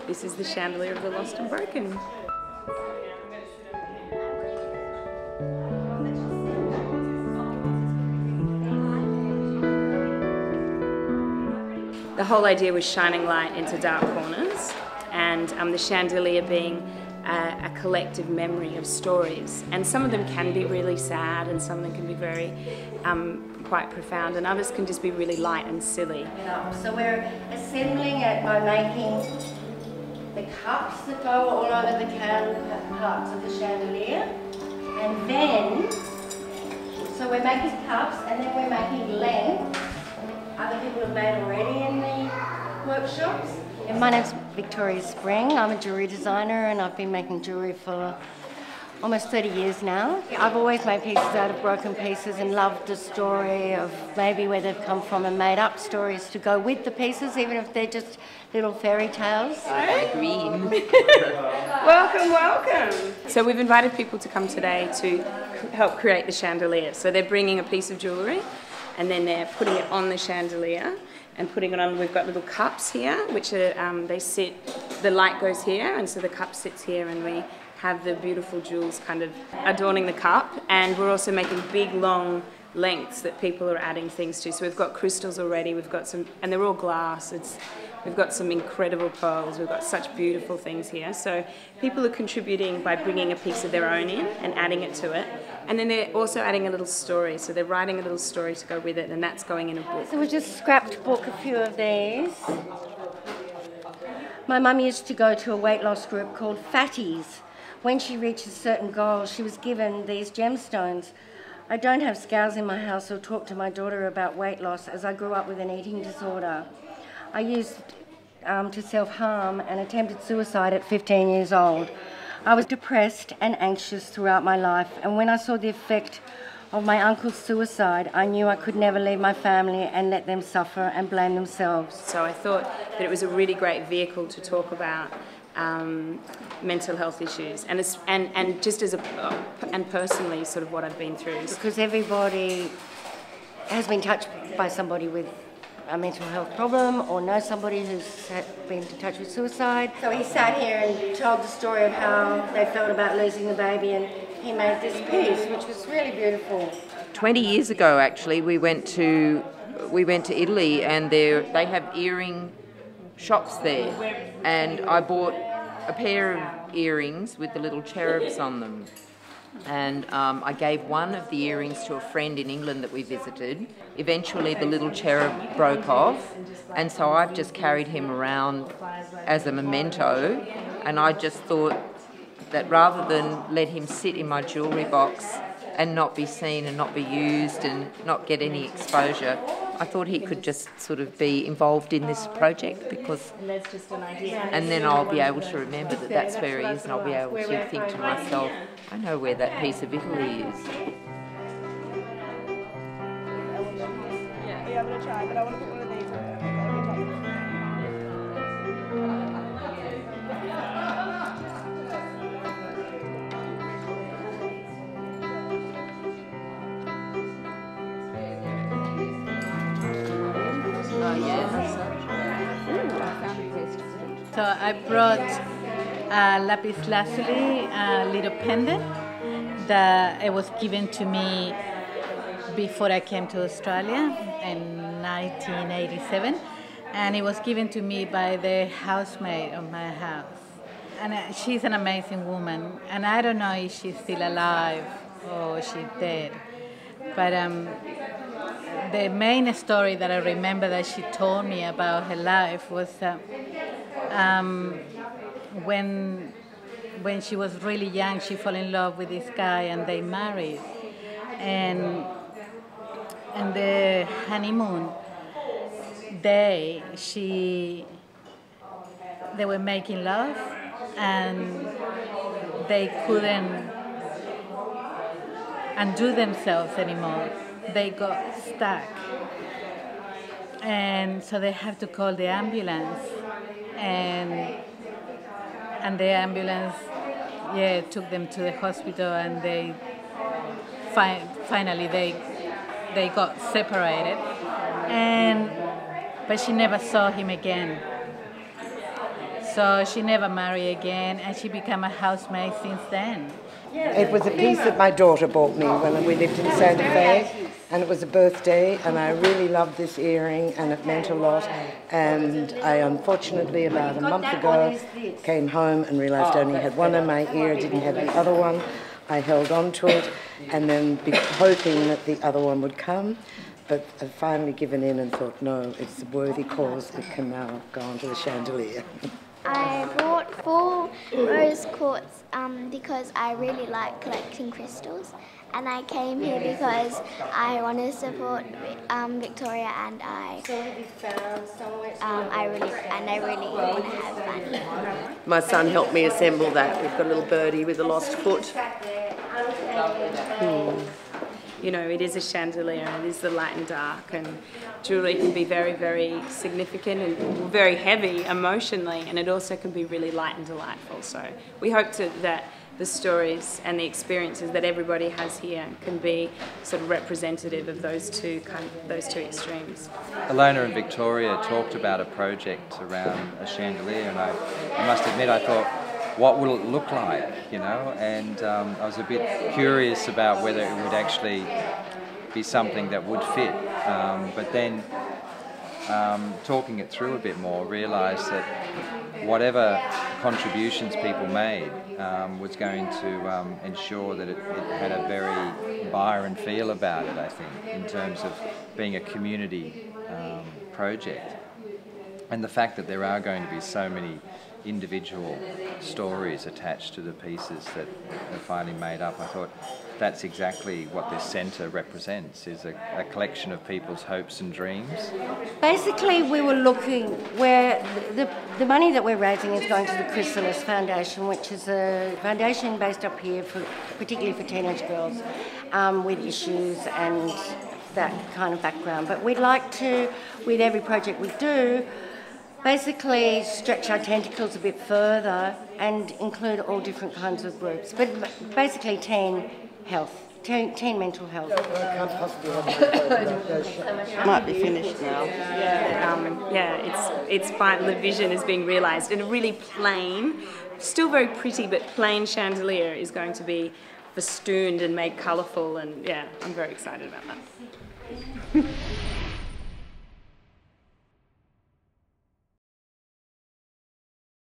This is the Chandelier of the Lost and Broken. The whole idea was shining light into dark corners, and the chandelier being a collective memory of stories. And some of them can be really sad, and some of them can be very quite profound, and others can just be really light and silly. So we're assembling it by making the cups that go all over the parts of the chandelier, and then, so we're making cups, and then we're making length. Other people have made already in the workshops. My name's Victoria Spring. I'm a jewellery designer, and I've been making jewellery for almost 30 years now. I've always made pieces out of broken pieces and loved the story of maybe where they've come from, and made up stories to go with the pieces, even if they're just little fairy tales. Green. Welcome, welcome. So we've invited people to come today to help create the chandelier. So they're bringing a piece of jewellery, and then they're putting it on the chandelier and putting it on. We've got little cups here, which are, they sit, the light goes here, and so the cup sits here, and we have the beautiful jewels kind of adorning the cup. And we're also making big, long lengths that people are adding things to. So we've got crystals already, we've got some, and they're all glass. We've got some incredible pearls, we've got such beautiful things here. So people are contributing by bringing a piece of their own in and adding it to it. And then they're also adding a little story. So they're writing a little story to go with it, and that's going in a book. So we just scrapped book a few of these. My mum used to go to a weight loss group called Fatties. When she reaches certain goals, she was given these gemstones. I don't have scales in my house or talk to my daughter about weight loss, as I grew up with an eating disorder. I used to self-harm and attempted suicide at 15 years old. I was depressed and anxious throughout my life, and when I saw the effect of my uncle's suicide, I knew I could never leave my family and let them suffer and blame themselves. So I thought that it was a really great vehicle to talk about mental health issues, and just as and personally sort of what I've been through. Because everybody has been touched by somebody with a mental health problem, or knows somebody who's been in touch with suicide. So he sat here and told the story of how they felt about losing the baby, and he made this piece, which was really beautiful. 20 years ago, actually, we went to Italy, and they have earring shops there, and I bought a pair of earrings with the little cherubs on them. And I gave one of the earrings to a friend in England that we visited. Eventually the little cherub broke off, and so I've just carried him around as a memento, and I just thought that rather than let him sit in my jewellery box and not be seen and not be used and not get any exposure, I thought he could just sort of be involved in this project, because, and then I'll be able to remember that that's where he is, and I'll be able to think to myself, I know where that piece of Italy is. Yeah, I'm going to try, but I want to put one of these So I brought a lapis lazuli, a little pendant that it was given to me before I came to Australia in 1987, and it was given to me by the housemaid of my house. And she's an amazing woman, and I don't know if she's still alive or she's dead, but the main story that I remember that she told me about her life was when she was really young, she fell in love with this guy and they married. And the honeymoon day, they were making love, and they couldn't undo themselves anymore. They got stuck, and so they have to call the ambulance, and the ambulance took them to the hospital, and they finally they got separated, but she never saw him again. So she never married again, and she became a housemaid since then. It was a piece that my daughter bought me when we lived in Santa Fe, and it was a birthday, and I really loved this earring, and it meant a lot. And I unfortunately, about a month ago, came home and realised I only had one in my ear, didn't have the other one. I held on to it, and then hoping that the other one would come. But I've finally given in and thought, no, it's a worthy cause. It can now go onto the chandelier. I bought 4 rose quartz because I really like collecting crystals, and I came here because I want to support Victoria, and I really want to have fun. My son helped me assemble that. We've got a little birdie with a lost foot. You know, it is a chandelier, and it is the light and dark, and jewellery can be very, very significant and very heavy emotionally, and it also can be really light and delightful. So we hope that the stories and the experiences that everybody has here can be sort of representative of those two extremes. Ilona and Victoria talked about a project around a chandelier, and I must admit I thought, what will it look like, you know? And I was a bit curious about whether it would actually be something that would fit. But then talking it through a bit more, realised that whatever contributions people made was going to ensure that it had a very Byron feel about it, I think, in terms of being a community project. And the fact that there are going to be so many individual stories attached to the pieces that are finally made up, I thought that's exactly what this centre represents, is a collection of people's hopes and dreams. Basically, we were looking where the money that we're raising is going to the Chrysalis Foundation, which is a foundation based up here, particularly for teenage girls with issues and that kind of background. But we'd like to, with every project we do, basically stretch our tentacles a bit further and include all different kinds of groups, but basically teen health, teen mental health. Might be finished now. It's fine. The vision is being realised, and a really plain, still very pretty, but plain chandelier is going to be festooned and made colourful, and yeah, I'm very excited about that.